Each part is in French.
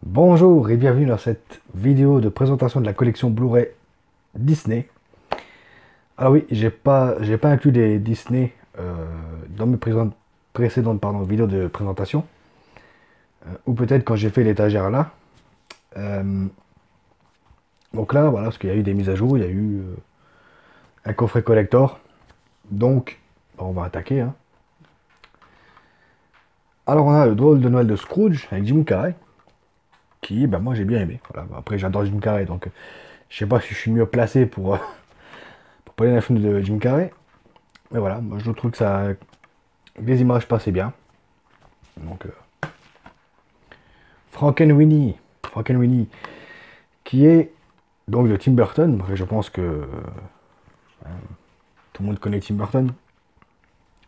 Bonjour et bienvenue dans cette vidéo de présentation de la collection Blu-ray Disney. Alors oui, j'ai pas inclus des Disney dans mes précédentes vidéos de présentation, ou peut-être quand j'ai fait l'étagère là. Euh, donc là, voilà, parce qu'il y a eu des mises à jour, il y a eu un coffret collector. Donc, on va attaquer, hein. Alors on a le drôle de Noël de Scrooge avec Jim Carrey, qui, moi j'ai bien aimé. Voilà. Après j'adore Jim Carrey, donc je sais pas si je suis mieux placé pour parler d'un film de Jim Carrey. Mais voilà, moi je trouve que ça, les images passaient bien. Donc Frankenweenie, qui est donc de Tim Burton. Après, je pense que tout le monde connaît Tim Burton.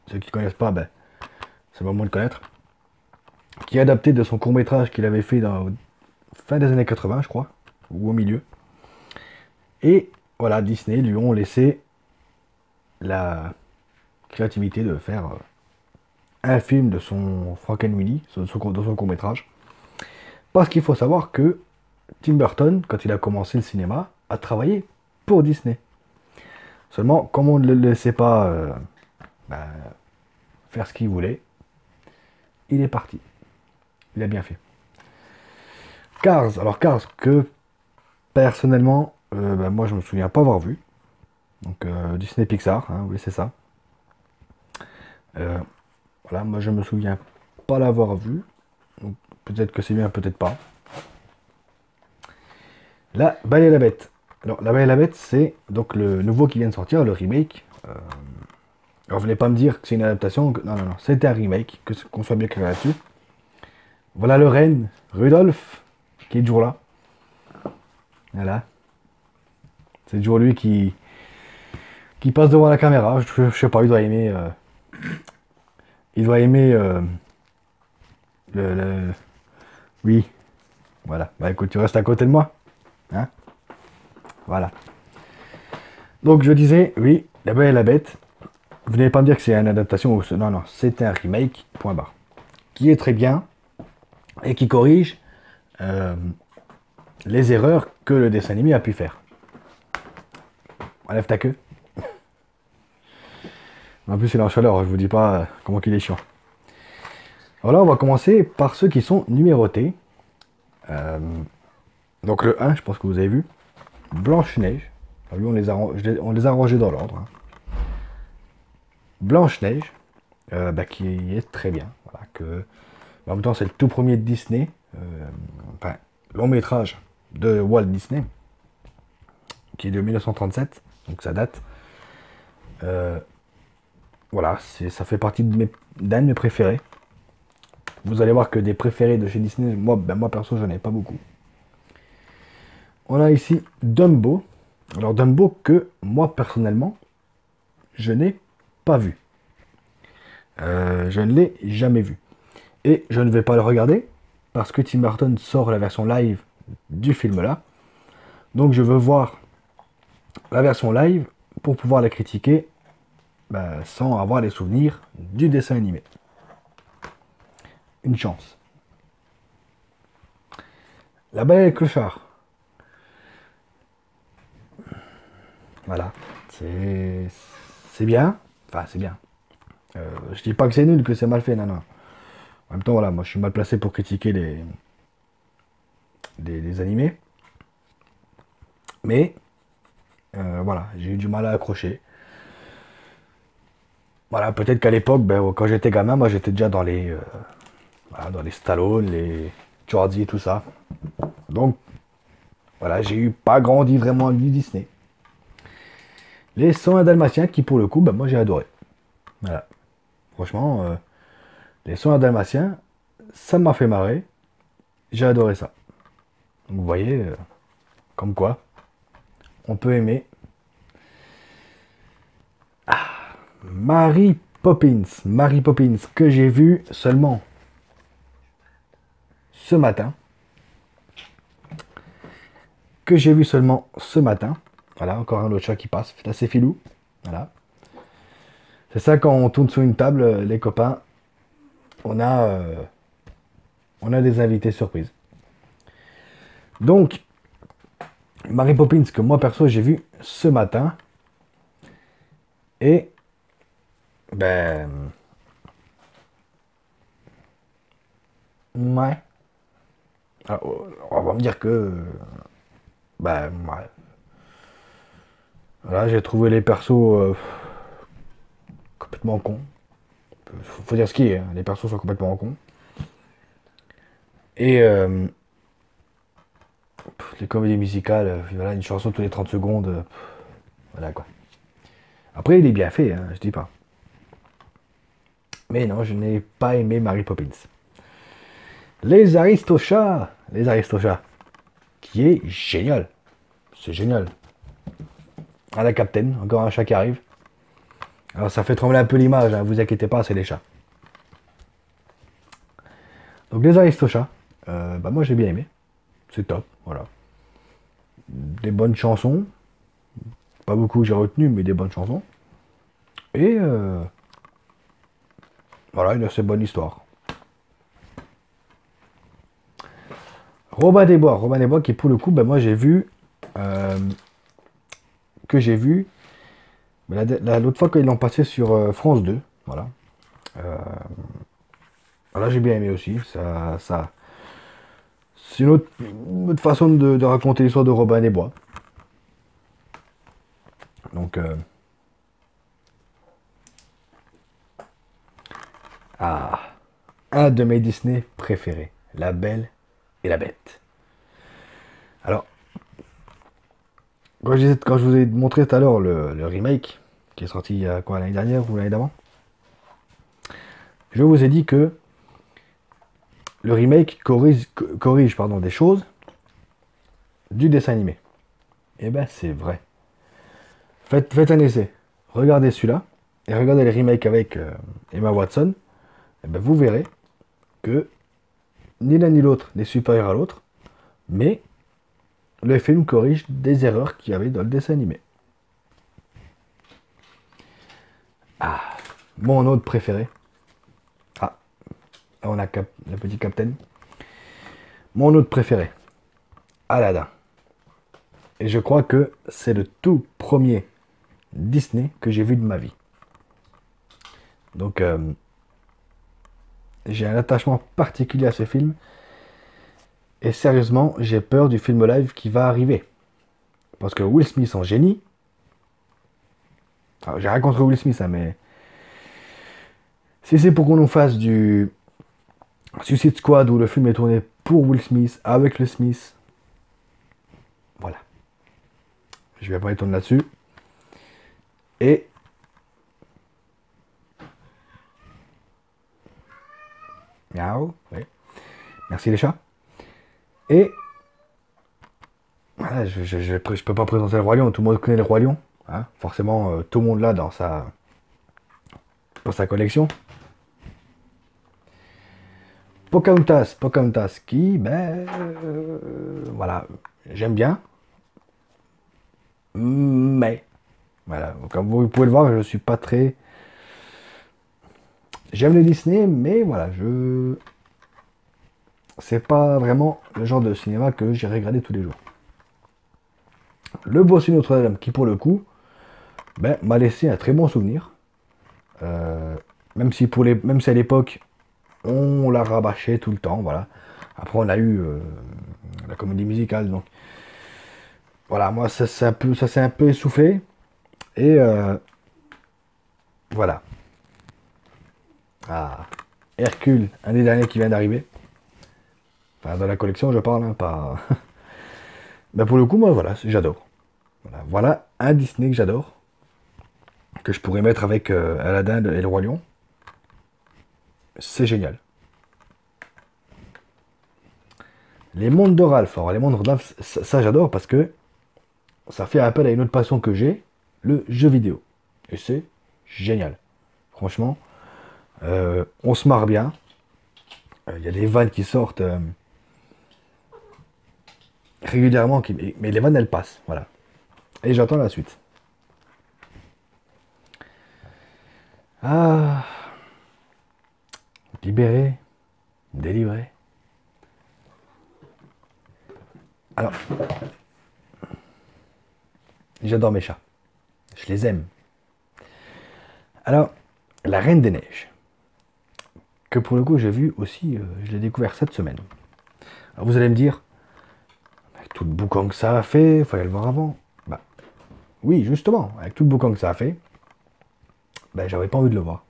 Ceux qui ne connaissent pas, c'est le moment de connaître. Qui est adapté de son court métrage qu'il avait fait dans fin des années 80, je crois, ou au milieu. Et voilà, Disney lui ont laissé la créativité de faire un film de son Frankenweenie, de son court métrage. Parce qu'il faut savoir que Tim Burton, quand il a commencé le cinéma, a travaillé pour Disney. Seulement, comme on ne le laissait pas bah, faire ce qu'il voulait, il est parti. Il a bien fait. Cars, alors Cars, que personnellement, moi je me souviens pas avoir vu. Donc Disney Pixar, hein, oui c'est ça. Euh, voilà, moi je me souviens pas l'avoir vu. Donc peut-être que c'est bien, peut-être pas. La Belle et la Bête. Alors La Belle et la Bête, c'est donc le nouveau qui vient de sortir, le remake. Alors venez pas me dire que c'est une adaptation. Non, non, non, c'était un remake, qu'on soit bien clair là-dessus. Voilà le renne, Rudolph, qui est toujours là. Voilà. C'est toujours lui qui passe devant la caméra. Je sais pas, il doit aimer. Il doit aimer le. Oui, voilà. Bah écoute, tu restes à côté de moi. Hein. Voilà. Donc je disais, oui, La Belle et la Bête. Venez pas me dire que c'est une adaptation. Non, non, c'est un remake, point barre. Qui est très bien et qui corrige euh, les erreurs que le dessin animé a pu faire. Enlève ta queue. En plus, il est en chaleur, je vous dis pas comment qu'il est chiant. Alors là, on va commencer par ceux qui sont numérotés. Euh, donc le 1, je pense que vous avez vu. Blanche-Neige. Lui, on les a rangés dans l'ordre, hein. Blanche-Neige, qui est très bien. Voilà, en même temps, c'est le tout premier de Disney. Enfin, long métrage de Walt Disney, qui est de 1937, donc ça date. Voilà, ça fait partie d'un de mes préférés. Vous allez voir que des préférés de chez Disney, moi perso, j'en ai pas beaucoup. On a ici Dumbo. Alors Dumbo que moi personnellement, je n'ai pas vu. Je ne l'ai jamais vu. Et je ne vais pas le regarder parce que Tim Burton sort la version live du film là. Donc je veux voir la version live pour pouvoir la critiquer sans avoir les souvenirs du dessin animé. Une chance. La Belle et le Clochard. Voilà. C'est bien. Enfin, c'est bien. Je dis pas que c'est nul, que c'est mal fait, non, non. En même temps, voilà, moi je suis mal placé pour critiquer les animés. Mais, voilà, j'ai eu du mal à accrocher. Voilà, peut-être qu'à l'époque, quand j'étais gamin, moi j'étais déjà dans les Stallone, les Geordi et tout ça. Donc, voilà, j'ai eu pas grandi vraiment avec du Disney. Les 101 Dalmatiens, qui pour le coup, moi j'ai adoré. Voilà. Franchement, les 101 Dalmatiens, ça m'a fait marrer. J'ai adoré ça. Donc vous voyez, comme quoi, on peut aimer. Mary Poppins, que j'ai vu seulement ce matin. Voilà, encore un autre chat qui passe, c'est assez filou. Voilà. C'est ça quand on tourne sur une table, les copains, on a, on a des invités surprises. Donc, Mary Poppins, que moi perso j'ai vu ce matin. Et, ben, ouais. Alors, on va me dire que, ben, ouais. Là, j'ai trouvé les persos complètement cons. Faut dire ce qui est, hein. Les persos sont complètement cons. Et les comédies musicales, voilà, une chanson tous les 30 secondes. Voilà quoi. Après, il est bien fait, hein, je dis pas. Mais non, je n'ai pas aimé Mary Poppins. Les Aristochats, qui est génial. C'est génial. Ah, la Captain, encore un chat qui arrive. Alors ça fait trembler un peu l'image, hein, vous inquiétez pas, c'est les chats. Donc les Aristochats, bah moi j'ai bien aimé. C'est top, voilà. Des bonnes chansons. Pas beaucoup que j'ai retenu, mais des bonnes chansons. Et voilà, une assez bonne histoire. Robin des Bois qui pour le coup, ben moi j'ai vu euh, que j'ai vu l'autre fois qu'ils l'ont passé sur France 2, voilà. Euh, voilà, j'ai bien aimé aussi. C'est une autre façon de raconter l'histoire de Robin des Bois. Donc, ah, un de mes Disney préférés, La Belle et la Bête. Alors, quand je vous ai montré tout à l'heure le remake qui est sorti il y a quoi l'année dernière ou l'année d'avant, je vous ai dit que le remake corrige pardon, des choses du dessin animé. Eh ben c'est vrai. Faites un essai. Regardez celui-là et regardez le remake avec Emma Watson. Eh ben vous verrez que ni l'un ni l'autre n'est supérieur à l'autre, mais le film corrige des erreurs qu'il y avait dans le dessin animé. Ah, mon autre préféré. Ah, on a le petit Captain. Mon autre préféré, Aladdin. Et je crois que c'est le tout premier Disney que j'ai vu de ma vie. Donc, j'ai un attachement particulier à ce film. Et sérieusement, j'ai peur du film live qui va arriver. Parce que Will Smith en génie. Alors, j'ai rien contre Will Smith, hein, mais si c'est pour qu'on nous fasse du Suicide Squad où le film est tourné pour Will Smith, avec le Smith, voilà. Je vais pas étonner là-dessus. Et miaou, oui. Merci les chats. Et voilà, je peux pas présenter le Roi Lion, tout le monde connaît le Roi Lion. Hein, forcément, tout le monde l'a dans sa collection. Pocahontas qui, ben, voilà, j'aime bien, mais, voilà, comme vous pouvez le voir, je suis pas très, j'aime les Disney, mais voilà, c'est pas vraiment le genre de cinéma que j'irai regarder tous les jours. Le Bossu Notre-Dame, qui pour le coup, ben, m'a laissé un très bon souvenir, Euh, même si à l'époque, on l'a rabâché tout le temps, voilà. Après, on a eu la comédie musicale, donc voilà, moi ça s'est un peu essoufflé. Et voilà. Ah, Hercule, un des derniers qui vient d'arriver. Enfin, dans la collection, je parle, hein, pas. Ben pour le coup, moi, voilà, j'adore. Voilà un Disney que j'adore. Que je pourrais mettre avec Aladdin et le Roi Lion. C'est génial. Les mondes de Ralph. Alors, les mondes de Ralph, ça j'adore parce que ça fait appel à une autre passion que j'ai, le jeu vidéo. Et c'est génial. Franchement, on se marre bien. Il y a des vannes qui sortent régulièrement, mais les vannes elles passent. Voilà. Et j'attends la suite. Ah, libéré, délivré. Alors, j'adore mes chats. Je les aime. Alors, la Reine des Neiges, que pour le coup j'ai vu aussi, je l'ai découvert cette semaine. Alors vous allez me dire, avec tout le boucan que ça a fait, il fallait le voir avant. Bah oui, justement, avec tout le boucan que ça a fait, bah, j'avais pas envie de le voir.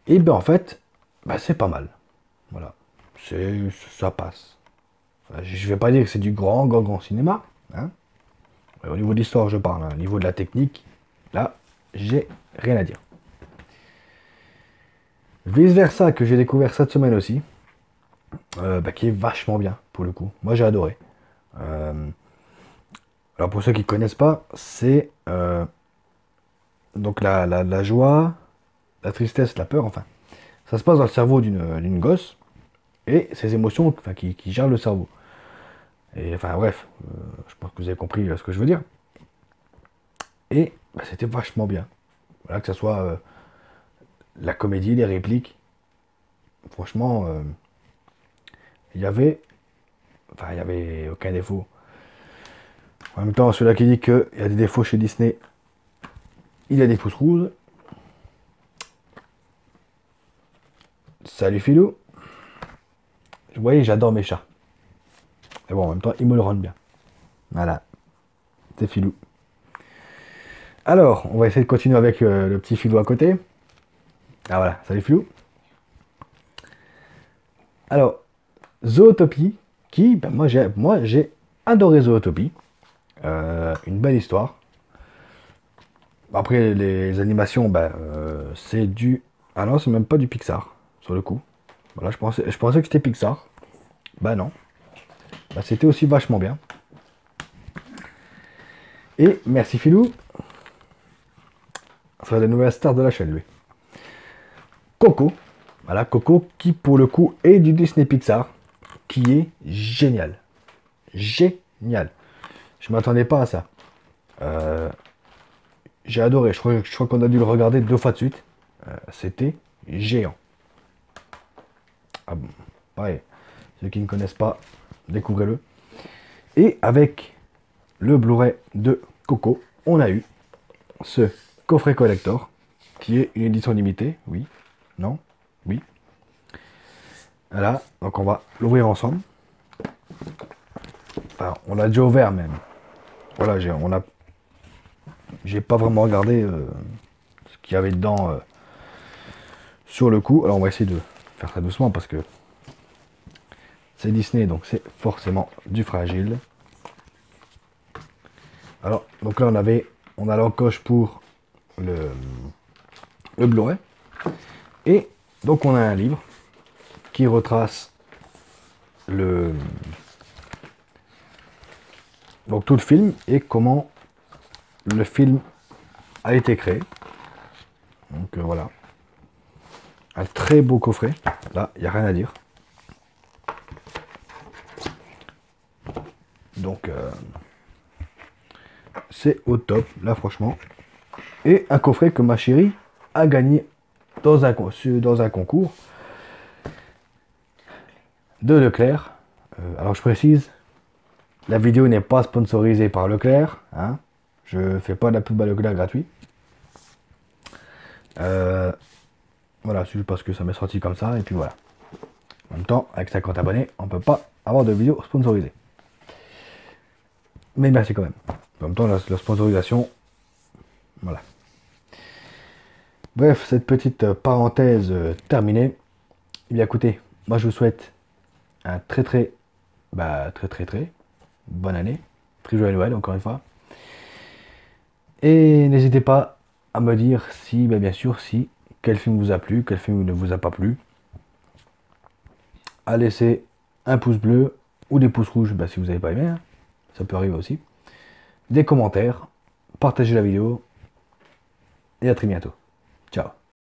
Et ben en fait, bah, c'est pas mal. Voilà, ça passe. Enfin, je vais pas dire que c'est du grand cinéma, hein. Au niveau de l'histoire, je parle, hein. Au niveau de la technique, là, j'ai rien à dire. Vice versa que j'ai découvert cette semaine aussi, bah, qui est vachement bien pour le coup. Moi j'ai adoré. Euh, alors pour ceux qui ne connaissent pas, c'est donc la joie, la tristesse, la peur, enfin. Ça se passe dans le cerveau d'une gosse et ses émotions enfin, qui gèrent le cerveau. Et enfin bref, je pense que vous avez compris ce que je veux dire. Et bah, c'était vachement bien. Voilà, que ce soit la comédie, les répliques. Franchement, il y avait. Enfin, il n'y avait aucun défaut. En même temps, celui-là qui dit qu'il y a des défauts chez Disney, il a des pouces rouges. Salut Philou. Vous voyez, j'adore mes chats. Mais bon, en même temps, ils me le rendent bien. Voilà. C'est Philou. Alors, on va essayer de continuer avec le petit Philou à côté. Ah voilà, salut Philou. Alors, Zootopie, qui, ben, moi j'ai adoré Zootopie. Une belle histoire. Après, les animations, ben, c'est du... Ah non, c'est même pas du Pixar, sur le coup. Voilà, je pensais que c'était Pixar. Bah non. Bah, c'était aussi vachement bien. Et merci Philou. Ça sera des nouvelles stars de la chaîne, lui. Coco. Voilà, Coco, qui pour le coup est du Disney Pixar, qui est génial. Génial. Je m'attendais pas à ça. J'ai adoré. Je crois qu'on a dû le regarder 2 fois de suite. C'était géant. Ah bon, pareil. Ceux qui ne connaissent pas, découvrez-le. Et avec le Blu-ray de Coco, on a eu ce coffret collector, qui est une édition limitée. Oui, non, oui. Voilà, donc on va l'ouvrir ensemble. Enfin, on l'a déjà ouvert même. Voilà, j'ai pas vraiment regardé ce qu'il y avait dedans sur le coup. Alors on va essayer de faire ça doucement parce que c'est Disney, donc c'est forcément du fragile. Alors, donc là on a l'encoche pour le Blu-ray. Et donc on a un livre qui retrace donc tout le film et comment le film a été créé. Donc voilà. Un très beau coffret. Là, il n'y a rien à dire. Donc c'est au top, là franchement. Et un coffret que ma chérie a gagné dans un concours de Leclerc. Alors je précise, la vidéo n'est pas sponsorisée par Leclerc. Hein. Je fais pas de la pub à Leclerc gratuit. Voilà, c'est juste parce que ça m'est sorti comme ça. Et puis voilà. En même temps, avec 50 abonnés, on peut pas avoir de vidéo sponsorisée. Mais merci quand même. En même temps, la sponsorisation, voilà. Bref, cette petite parenthèse terminée. Eh bien écoutez, moi je vous souhaite un très bonne année. Très joyeux Noël encore une fois. Et n'hésitez pas à me dire si, bien sûr, si quel film vous a plu, quel film ne vous a pas plu. À laisser un pouce bleu ou des pouces rouges si vous n'avez pas aimé. Hein. Ça peut arriver aussi. Des commentaires, partagez la vidéo et à très bientôt. Ciao.